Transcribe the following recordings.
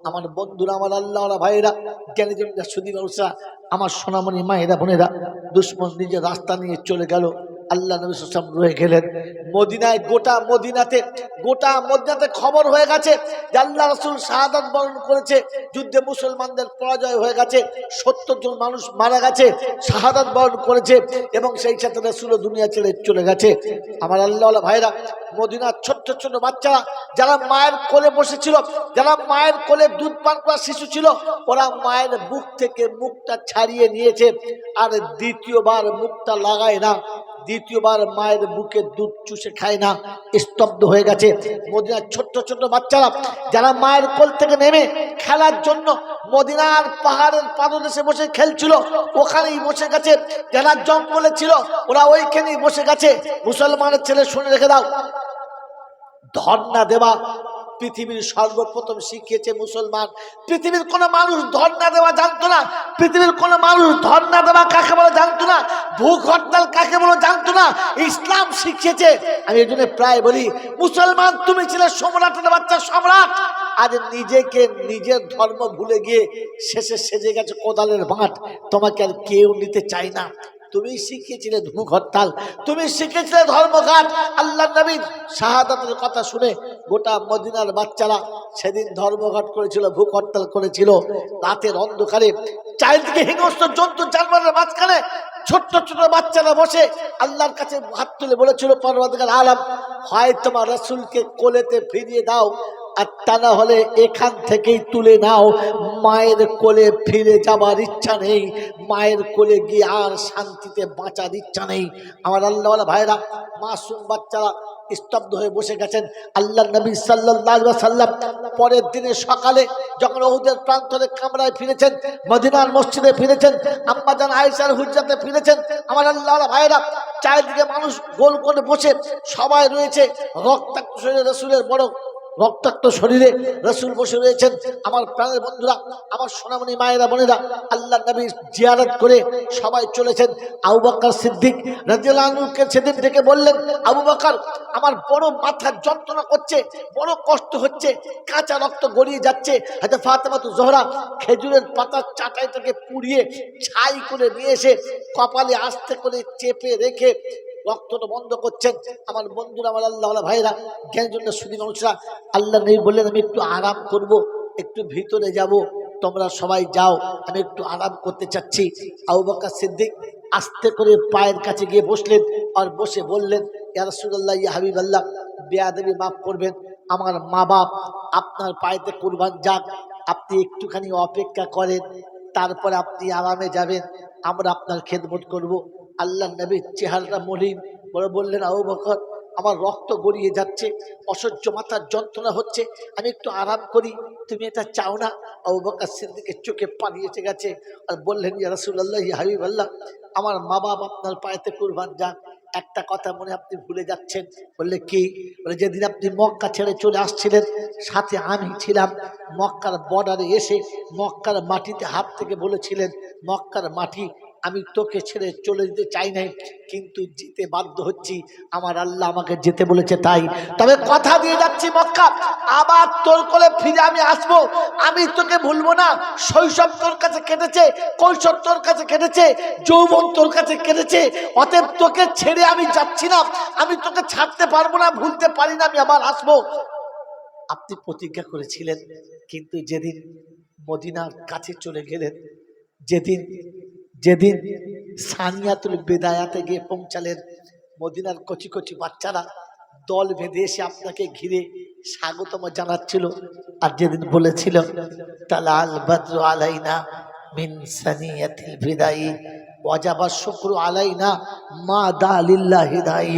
আমার বন্ধুরা, আমার আল্লাহওয়ালা ভাইয়েরা, জ্ঞানী জনরা, সুধী মানুষরা, আমার সোনামণি মায়েরা বোনেরা, দুশ্মন নিজের রাস্তা নিয়ে চলে গেল। আল্লাহ নবী সাল্লাল্লাহু আলাইহি ওয়াসাল্লাম রয়ে গেলেন মদিনায়। গোটা মদিনাতে খবর হয়ে গেছে যে আল্লাহ রাসূল শাহাদাত বরণ করেছে। যুদ্ধে মুসলমানদের পরাজয় হয়ে গেছে, 70 জন মানুষ মারা গেছে, শাহাদাত বরণ করেছে, এবং সেই সাথে রাসূলও দুনিয়া ছেড়ে চলে গেছে। আমার আল্লাহওয়ালা ভাইরা, মদিনার ছোট্ট ছোট বাচ্চারা যারা মায়ের কোলে বসেছিল, যারা মায়ের কোলে দুধ পান করা শিশু ছিল, ওরা মায়ের বুক থেকে মুখটা ছাড়িয়ে নিয়েছে আর দ্বিতীয়বার মুখটা লাগায় না, দ্বিতীয়বার মায়ের বুকে দুধ চুষে খায় না, স্তব্ধ হয়ে গেছে। মদিনার ছোট্ট ছোট বাচ্চারা যারা মায়ের কোল থেকে নেমে খেলার জন্য মদিনার পাহাড়ের পাদদেশে বসে খেলছিল, ওখানেই বসে গেছে। যারা জঙ্গলে ছিল ওরা ওইখানেই বসে গেছে। মুসলমানের ছেলে শুনে রেখে দাও, ধর্ণা দেওয়া পৃথিবীর সর্বপ্রথম শিখিয়েছে মুসলমান। পৃথিবীর কোন মানুষ ধর্ণা দেওয়া জানতো না, পৃথিবীর কোন মানুষ ধর্ণা দেওয়া কাকে বলে জানতো না, ভূখ হরতাল কাকে বলে জানতো না, ইসলাম শিখিয়েছে। আমি এই জন্য প্রায় বলি, মুসলমান তুমি ছিলে সম্রাটের বাচ্চা, সম্রাট। আজ নিজেকে নিজের ধর্ম ভুলে গিয়ে শেষে সেজে গেছে কোদালের ভাঁট, তোমাকে আর কেউ নিতে চায় না। তুমি শিখিয়েছিলে ভূখ হরতাল, তুমি শিখেছিলে ধর্মঘাট। আল্লাহ নবীর শাহাদাতের কথা শুনে গোটা মদিনার বাচ্চারা সেদিন ধর্মঘাট করেছিল, ভূখ হরতাল করেছিল। রাতের অন্ধকারে চারিদিকে হিংস্র জন্তু জানোয়ারের মাঝখানে ছোট্ট ছোট বাচ্চারা বসে আল্লাহর কাছে হাত তুলে বলেছিল, পরওয়ারদিগার আলম, হয় তোমার রাসূলকে কোলেতে ফিরিয়ে দাও, আর তা না হলে এখান থেকেই তুলে নাও। মায়ের কোলে ফিরে যাবার ইচ্ছা নেই, মায়ের কোলে গিয়ে আর শান্তিতে বাঁচার ইচ্ছা নেই। আমার আল্লাহওয়ালা ভাইরা, মাসুম বাচ্চারা স্তব্ধ হয়ে বসে গেছেন। আল্লাহ নবী সাল্লাল্লাহু আলাইহি ওয়াসাল্লাম পরের দিনে সকালে যখন উহুদের প্রান্তরে কামরায় ফিরেছেন, মদিনার মসজিদে ফিরেছেন, আম্মা জান আয়েশার হুজরাতে ফিরেছেন, আমার আল্লাহওয়ালা ভাইরা চারিদিকে মানুষ গোল করে বসে সবাই রয়েছে। রক্তাক্ত শরীরে রাসূলের বড় রক্তাক্ত শরীরে রাসূল বসে রয়েছেন। আমার প্রাণের বন্ধুরা, আমার সোনামণি মায়েরা বোনেরা, আল্লাহ নবীর জিয়ারত করে সবাই চলেছেন। আবু বকর সিদ্দিক রাদিয়াল্লাহু আনহুকে সেদিন ডেকে বললেন, আবু বকর, আমার বড় মাথার যন্ত্রণা করছে, বড় কষ্ট হচ্ছে, কাঁচা রক্ত গড়িয়ে যাচ্ছে। হযরত ফাতেমা জোহরা খেজুরের পাতার চাটাইটাকে পুড়িয়ে ছাই করে নিয়ে এসে কপালে আস্তে করে চেপে রেখে রক্তটা বন্ধ করছেন। আমার বন্ধুরা, আমার আল্লাহওয়ালা ভাইরা, জ্ঞানের জন্য সুধী মানুষরা, আল্লাহ নবী বললেন, আমি একটু আরাম করব, একটু ভিতরে যাব, তোমরা সবাই যাও, আমি একটু আরাম করতে চাচ্ছি। আবু বকর সিদ্দিক আস্তে করে পায়ের কাছে গিয়ে বসলেন আর বসে বললেন, ইয়া রাসূলুল্লাহ, ইয়া হাবিবাল্লাহ, বেয়াদবি মাফ করবেন, আমার মা বাপ আপনার পায়েতে কুরবান যাক, আপনি একটুখানি অপেক্ষা করেন, তারপরে আপনি আরামে যাবেন, আমরা আপনার খেদমত করব। আল্লাহ নবীর চেহারাটা মলিন, বড় বললেন, আবু বকর, আমার রক্ত গড়িয়ে যাচ্ছে, অসহ্য মাথার যন্ত্রণা হচ্ছে, আমি একটু আরাম করি, তুমি এটা চাও না? আবু বকর সিদ্দিকের চোখে পানি এসে গেছে আর বললেন, ইয়া রাসূলুল্লাহ, ইয়া হাবিবাল্লাহ, আমার মা বাপ আপনার পায়েতে কুরবান যাক, একটা কথা মনে আপনি ভুলে যাচ্ছেন। বললে কি? বলে, যেদিন আপনি মক্কা ছেড়ে চলে আসছিলেন, সাথে আমি ছিলাম। মক্কার বর্ডারে এসে মক্কার মাটিতে হাত থেকে বলেছিলেন, মক্কার মাটি, আমি তোকে ছেড়ে চলে যেতে চাই নাই, কিন্তু যেতে বাধ্য হচ্ছি, আমার আল্লাহ আমাকে যেতে বলেছে তাই। তবে কথা দিয়ে যাচ্ছি, মক্কা আবার তোর কোলে ফিরে আমি আসবো, আমি তোকে ভুলবো না। শৈশব তোর কাছে কেটেছে, কৈশোর তোর কাছে কেটেছে, যৌবন তোর কাছে কেটেছে, অতএব তোকে ছেড়ে আমি যাচ্ছি না, আমি তোকে ছাড়তে পারবো না, ভুলতে পারি না, আমি আবার আসবো। আপনি প্রতিজ্ঞা করেছিলেন, কিন্তু যেদিন মদিনার কাছে চলে গেলেন, যেদিন সানিয়াতুল বিদায়াতে গিয়ে পৌঁছালেন, মদিনার কচি কচি বাচ্চারা দল বেঁধে এসে আপনাকে ঘিরে স্বাগতম জানাচ্ছিল, আর যেদিন বলেছিল, তালাল বদরু আলাইনা মিন সানিয়াতিল বিদাই ওয়াজাবা শুকরু আলাইনা মা দা লিল্লাহি দাই,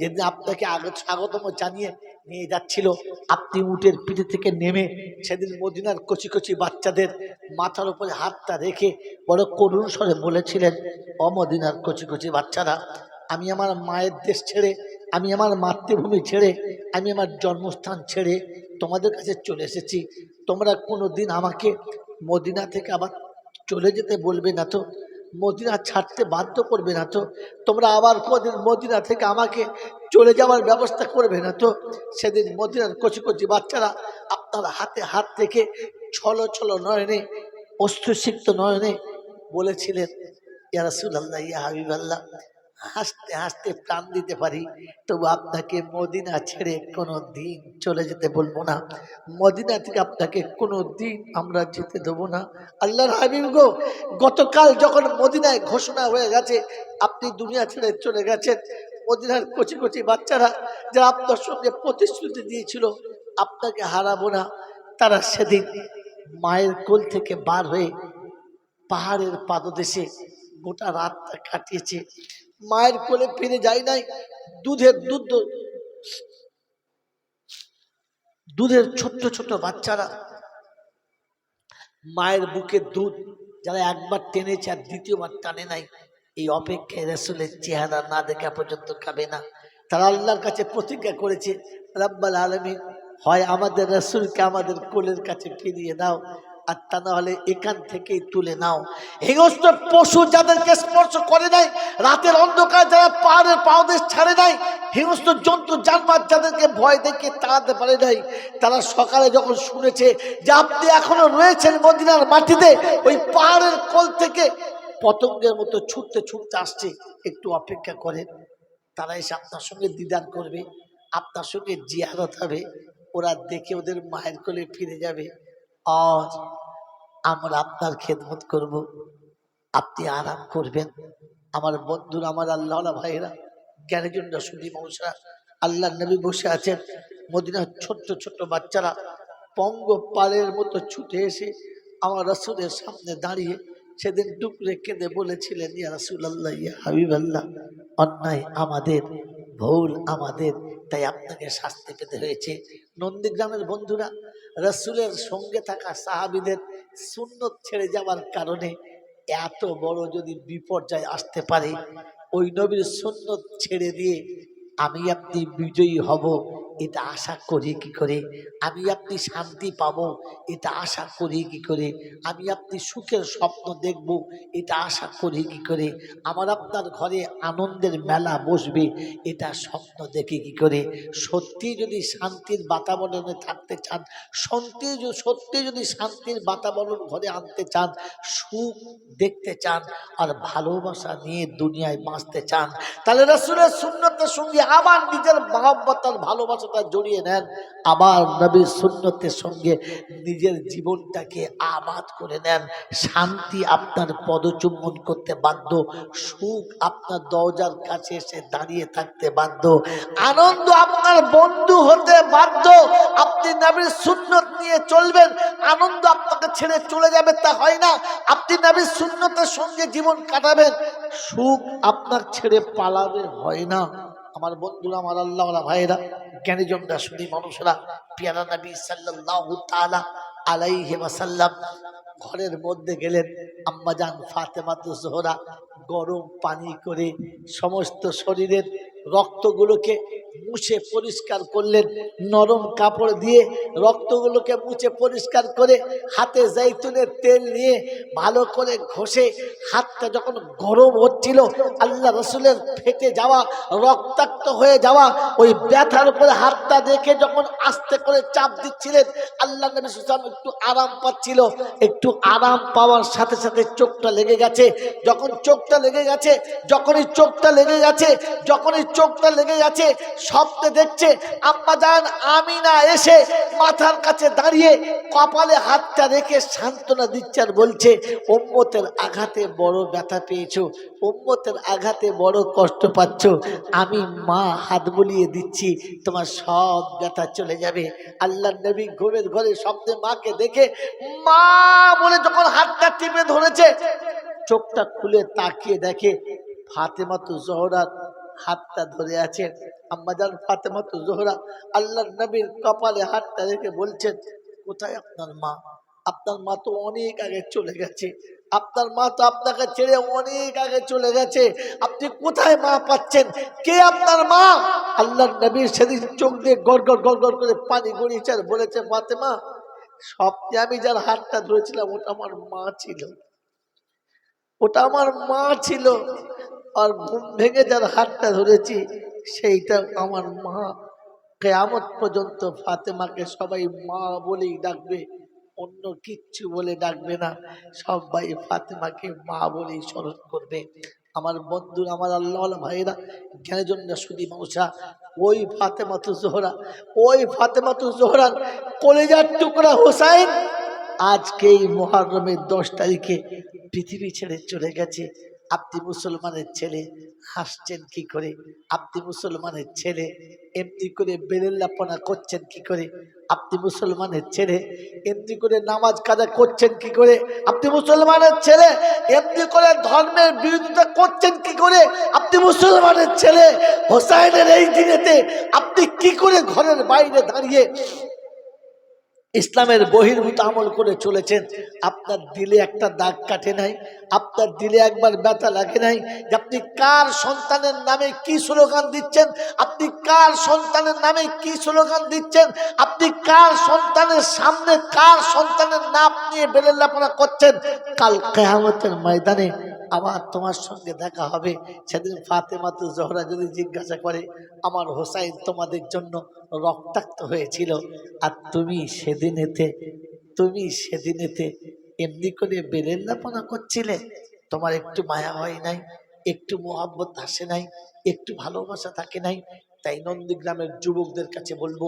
যেদিন আপনাকে স্বাগতম জানিয়ে নিয়ে যাচ্ছিল, আপনি উটের পিঠে থেকে নেমে সেদিন মদিনার কচি কচি বাচ্চাদের মাথার উপরে হাতটা রেখে বড় করুণ স্বরে বলেছিলেন, ও মদিনার কচি কচি বাচ্চারা, আমি আমার মায়ের দেশ ছেড়ে, আমি আমার মাতৃভূমি ছেড়ে, আমি আমার জন্মস্থান ছেড়ে তোমাদের কাছে চলে এসেছি। তোমরা কোনো দিন আমাকে মদিনা থেকে আবার চলে যেতে বলবে না তো? মদিনা ছাড়তে বাধ্য করবে না তো? তোমরা আবার কোনদিন মদিনা থেকে আমাকে চলে যাওয়ার ব্যবস্থা করবে না তো? সেদিন মদিনার কচি কচি বাচ্চারা আপনার হাতে হাত রেখে ছলো ছলো নয়নে, অশ্রুসিক্ত নয়নে বলেছিলেন, ইয়া রাসূলুল্লাহ, ইয়া হাবিবাল্লাহ, হাসতে হাসতে প্রাণ দিতে পারি, তবু আপনাকে মদিনা ছেড়ে কোনো দিন চলে যেতে বলবো না। মদিনা থেকে আপনাকে কোনো দিন আমরা যেতে দেবো না। আল্লাহর হাবিব গো, গতকাল যখন মদিনায় ঘোষণা হয়ে গেছে আপনি দুনিয়া ছেড়ে চলে গেছেন, মদিনার কচি কচি বাচ্চারা যারা আপনার সঙ্গে প্রতিশ্রুতি দিয়েছিল আপনাকে হারাবো না, তারা সেদিন মায়ের কোল থেকে বার হয়ে পাহাড়ের পাদদেশে গোটা রাতটা কাটিয়েছে। মায়ের কোলে ফিরে যায় নাই। দুধের ছোট্ট ছোট্ট বাচ্চারা মায়ের বুকের দুধ যারা একবার টেনেছে আর দ্বিতীয়বার টানে নাই, এই অপেক্ষায় রাসূলের চেহারা না দেখা পর্যন্ত খাবে না। তারা আল্লাহর কাছে প্রতিজ্ঞা করেছে, রাব্বুল আলামিন, হয় আমাদের রাসূলকে আমাদের কোলের কাছে ফিরিয়ে দাও, আর তা না হলে এখান থেকেই তুলে নাও। হিংস্র পশু যাদেরকে স্পর্শ করে নাই, রাতের অন্ধকার যারা পাহাড়ের পাদদেশ ছাড়ে নাই, হিংস্র জন্তু জানোয়ার যাদেরকে ভয় দেখে তাড়াতে পারে নাই, তারা সকালে যখন শুনেছে যে আপনি এখনো রয়েছেন মদিনার মাটিতে, ওই পাহাড়ের কোল থেকে পতঙ্গের মতো ছুটতে ছুটতে আসছে, একটু অপেক্ষা করেন, তারা এসে আপনার সঙ্গে দিদার করবে, আপনার সঙ্গে জিয়ারত হবে, ওরা দেখে ওদের মায়ের কোলে ফিরে যাবে। আর আমরা আপনার খেদমত করব, আপনি আরাম করবেন। আমার বন্ধুরা, আমার আল্লাহওয়ালা ভাইরা, জ্ঞানীজনরা, সুধী মানুষরা, আল্লাহ নবী বসে আছেন, মদিনার ছোট্ট ছোট্ট বাচ্চারা পঙ্গপালের মতো ছুটে এসে আমার রাসূলের সামনে দাঁড়িয়ে সেদিন টুকরে কেঁদে বলেছিলেন, ইয়া রাসূলুল্লাহ, ইয়া হাবিবাল্লাহ, অন্যায় আমাদের, ভুল আমাদের, তাই আপনাকে শাস্তি পেতে হয়েছে। নন্দীগ্রামের বন্ধুরা, রাসূলের সঙ্গে থাকা সাহাবীদের সুন্নত ছেড়ে যাওয়ার কারণে এত বড় যদি বিপর্যয় আসতে পারে, ওই নবীর সুন্নত ছেড়ে দিয়ে আমি আপনি বিজয়ী হব এটা আশা করি কি করে? আমি আপনি শান্তি পাবো এটা আশা করি কি করে? আমি আপনি সুখের স্বপ্ন দেখব এটা আশা করি কি করে? আমার আপনার ঘরে আনন্দের মেলা বসবে এটা স্বপ্ন দেখি কি করে? সত্যি যদি শান্তির বাতাবরণে থাকতে চান, সত্যি যদি শান্তির বাতাবরণ ঘরে আনতে চান, সুখ দেখতে চান, আর ভালোবাসা নিয়ে দুনিয়ায় বাঁচতে চান, তাহলে রাসূলের সুন্নতের সঙ্গে আবার নিজের মহব্বত আর ভালোবাসাটা জড়িয়ে নেন, আবার নবীর সুন্নতের সঙ্গে নিজের জীবনটাকে আবাদ করে নেন। শান্তি আপনার পদচুম্বন করতে বাধ্য, সুখ আপনার দরজার কাছে এসে দাঁড়িয়ে থাকতে বাধ্য, আনন্দ আপনার বন্ধু হতে বাধ্য। আপনি নবীর সুন্নত নিয়ে চলবেন, আনন্দ আপনাকে ছেড়ে চলে যাবে তা হয় না। আপনি নবীর সুন্নতের সঙ্গে জীবন কাটাবেন, সুখ আপনার ছেড়ে পালাবে হয় না। আমার বন্ধুরা, আমার আল্লাহওয়ালা ভাইয়েরা, জ্ঞানীজনরা, সুধী মানুষরা, পিয়ারা নবী সাল্লাল্লাহু তাআলা আলাইহি ওয়াসাল্লাম ঘরের মধ্যে গেলেন। আম্মাজান ফাতেমাতুজ জোহরা গরম পানি করে সমস্ত শরীরের রক্তগুলোকে মুছে পরিষ্কার করলেন, নরম কাপড় দিয়ে রক্তগুলোকে মুছে পরিষ্কার করে হাতে জাইতুনের তেল নিয়ে ভালো করে ঘষে, হাতটা যখন গরম হচ্ছিল, আল্লাহ রাসূলের ফেটে যাওয়া, রক্তাক্ত হয়ে যাওয়া ওই ব্যথার উপরে হাতটা রেখে যখন আস্তে করে চাপ দিচ্ছিলেন, আল্লাহ নবী সাল্লাল্লাহু আলাইহি ওয়াসাল্লাম একটু আরাম পাচ্ছিল। একটু আরাম পাওয়ার সাথে সাথে চোখটা লেগে গেছে। যখনই চোখটা লেগে গেছে স্বপ্নে দেখছে আম্মাজান আমিনা এসে মাথার কাছে দাঁড়িয়ে কপালে হাতটা রেখে সান্ত্বনা দিচ্ছে আর বলছে, উম্মতের আঘাতে বড় ব্যথা পেয়েছো, উম্মতের আঘাতে বড় কষ্ট পাচ্ছ, আমি মা হাত বুলিয়ে দিচ্ছি, তোমার সব ব্যথা চলে যাবে। আল্লাহ নবী ঘুমের ঘরে স্বপ্নে মাকে দেখে মা বলে যখন হাতটা টিপে ধরেছে, চোখটা খুলে তাকিয়ে দেখে ফাতেমাতুজ জোহরার হাতটা ধরে আছে। আম্মাজান ফাতেমাতুজ জোহরা আল্লাহর নবীর কপালে হাতটা রেখে বলছেন, কোথায় আপনার মা? আপনার মা তো অনেক আগে চলে গেছে, আপনার মা তো আপনাকে ছেড়ে অনেক আগে চলে গেছে, আপনি কোথায় মা পাচ্ছেন? কে আপনার মা? আল্লাহর নবীর সেদিন চোখ দিয়ে গড় গড় করে পানি গড়িয়েছে আর বলেছে, ফাতেমা, স্বপ্নে আমি যার হাতটা ধরেছিলাম ওটা আমার মা ছিল, ওটা আমার মা ছিল। আর ঘুম ভেঙে যার হাতটা ধরেছি সেইটা আমার মা। কিয়ামত পর্যন্ত ফাতেমাকে সবাই মা বলেই ডাকবে, অন্য কিচ্ছু বলে ডাকবে না, সবাই ফাতেমাকে মা বলেই স্মরণ করবে। আমার বন্ধুরা, আমার আল্লাহ ভাইরা, জ্ঞানের জন্য শুধু মৌসা, ওই ফাতেমাতু জোহরা, ওই ফাতেমাতু জোহরার কলেজার টুকরা হোসাইন আজকে এই মুহররমের 10 তারিখে পৃথিবী ছেড়ে চলে গেছে। আপনি মুসলমানের ছেলে হাসছেন কি করে? আপনি মুসলমানের ছেলে এমনি করে বেরেল্লাপনা করছেন কি করে? আপনি মুসলমানের ছেলে এমনি করে নামাজ কাজা করছেন কি করে? আপনি মুসলমানের ছেলে এমনি করে ধর্মের বিরোধিতা করছেন কি করে? আপনি মুসলমানের ছেলে হোসাইনের এই দিনেতে আপনি কি করে ঘরের বাইরে দাঁড়িয়ে ইসলামের বহির্ভূত আমল করে চলেছেন? আপনার দিলে একটা দাগ কাটে নাই? আপনার দিলে একবার ব্যথা লাগে নাই যে আপনি কার সন্তানের নামে কি স্লোগান দিচ্ছেন? আপনি কার সন্তানের নামে কি স্লোগান দিচ্ছেন? আপনি কার সন্তানের সামনে কার সন্তানের নাম নিয়ে বেলেল্লাপনা করছেন? কাল কিয়ামতের ময়দানে আবার তোমার সঙ্গে দেখা হবে। সেদিন ফাতেমাতু জোহরা যদি জিজ্ঞাসা করে, আমার হোসাইন তোমাদের জন্য রক্তাক্ত হয়েছিল, আর তুমি সেদিনেতে এমনি করে বেলেল্লাপনা করছিলে, তোমার একটু মায়া হয় নাই, একটু মোহাব্বত আসে নাই, একটু ভালোবাসা থাকে নাই? তাই নন্দীগ্রামের যুবকদের কাছে বলবো,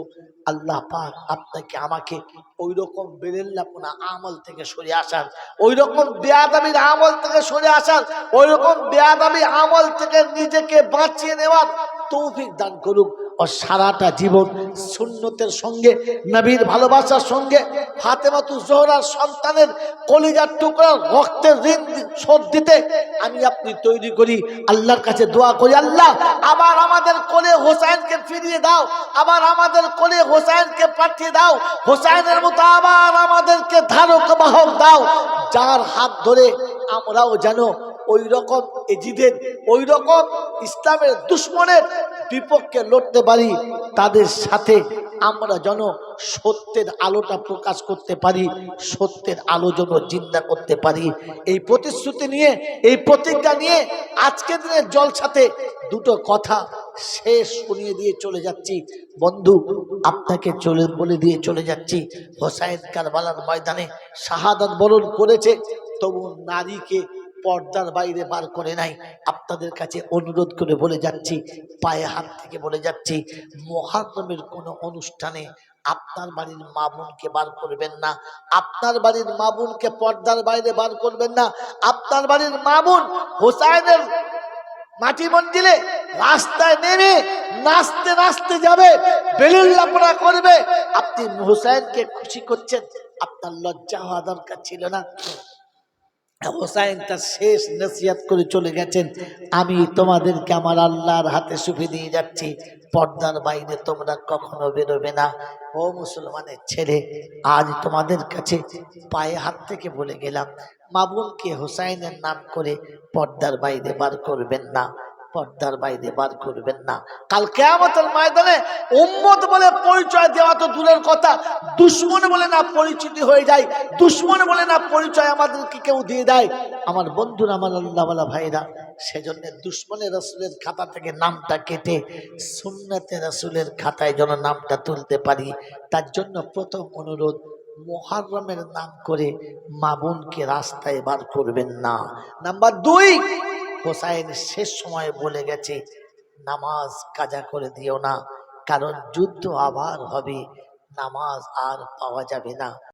আল্লাহ পাক আপনাকে আমাকে ওই রকম বেলেল্লাপনা আমল থেকে সরে আসার, ওই রকম বেয়াদবির আমল থেকে সরে আসার, ওই রকম বেয়াদবি আমল থেকে নিজেকে বাঁচিয়ে নেওয়ার তৌফিক দান করুক। ও সারাটা জীবন সুন্নতের সঙ্গে, নবীর ভালোবাসার সঙ্গে, ফাতেমাতু জোহরার সন্তানের কলিজার টুকরা রক্তের ঋণ শোধ দিতে আমি আপনি তৈরি করি। আল্লাহর কাছে দোয়া করি, আল্লাহ আবার আমাদের কোলে হোসাইনকে ফিরিয়ে দাও, আবার আমাদের কোলে হোসাইনকে পাঠিয়ে দাও, হোসাইনের মতো আবার আমাদেরকে ধারক বাহক দাও, যার হাত ধরে আমরাও যেন ওই রকম এজিদের, ওই রকম ইসলামের দুশ্মনের বিপক্ষে লড়তে পারি। তাদের সাথে আমরা যেন সত্যের আলোটা প্রকাশ করতে পারি, সত্যের আলো যেন জিন্দা করতে পারি। এই প্রতিশ্রুতি নিয়ে, এই প্রতিজ্ঞা নিয়ে আজকের দিনের জলসাতে দুটো কথা শেষ শুনিয়ে দিয়ে চলে যাচ্ছি। বন্ধু, আপনাকে বলে দিয়ে চলে যাচ্ছি, হোসাইন কারবালার ময়দানে শাহাদাত বরণ করেছে, তবু নারীকে পর্দার বাইরে বার করে নাই। আপনাদের কাছে অনুরোধ করে বলে যাচ্ছি, পায়ে হাত থেকে বলে যাচ্ছি, মুহররমের কোনো অনুষ্ঠানে আপনার বাড়ির মা বোনকে বার করবেন না, আপনার বাড়ির মা বোনকে পর্দার বাইরে বার করবেন না। আপনার বাড়ির মা বোন হোসাইনের মাটি মন্দিরে রাস্তায় নেমে নাচতে নাচতে যাবে, বেলেল্লাপনা করবে, আপনি হোসাইনকে খুশি করছেন, আপনার লজ্জা হওয়া দরকার ছিল না? হোসাইন তার শেষ নসিহত করে চলে গেছেন, আমি তোমাদেরকে আমার আল্লাহর হাতে সুফি দিয়ে যাচ্ছি, পর্দার বাইরে তোমরা কখনো বেরোবে না। ও মুসলমানের ছেলে, আজ তোমাদের কাছে পায়ে হাত থেকে বলে গেলাম, মা বোনকে হোসাইনের নাম করে পর্দার বাইরে বার করবেন না, পর্দার বাইরে বার করবেন না। কাল কিয়ামতের ময়দানে উম্মত বলে পরিচয় দেওয়া তো দূরের কথা, দুশ্মন বলে না পরিচিতি হয়ে যায়, দুশ্মন বলে না পরিচয় আমাদেরকে কেউ দিয়ে দেয়। আমার বন্ধুরা, আমার আল্লাহওয়ালা ভাইরা, সেজন্য দুশ্মনের রাসূলের খাতা থেকে নামটা কেটে সুন্নতে রাসূলের খাতায় যেন নামটা তুলতে পারি, তার জন্য প্রথম অনুরোধ, মুহররমের নাম করে মা বোনকে রাস্তায় বার করবেন না। নাম্বার 2, হোসাইন শেষ সময়ে বলে গেছে, নামাজ কাজা করে দিও না, কারণ যুদ্ধ আবার হবে, নামাজ আর পাওয়া যাবে না।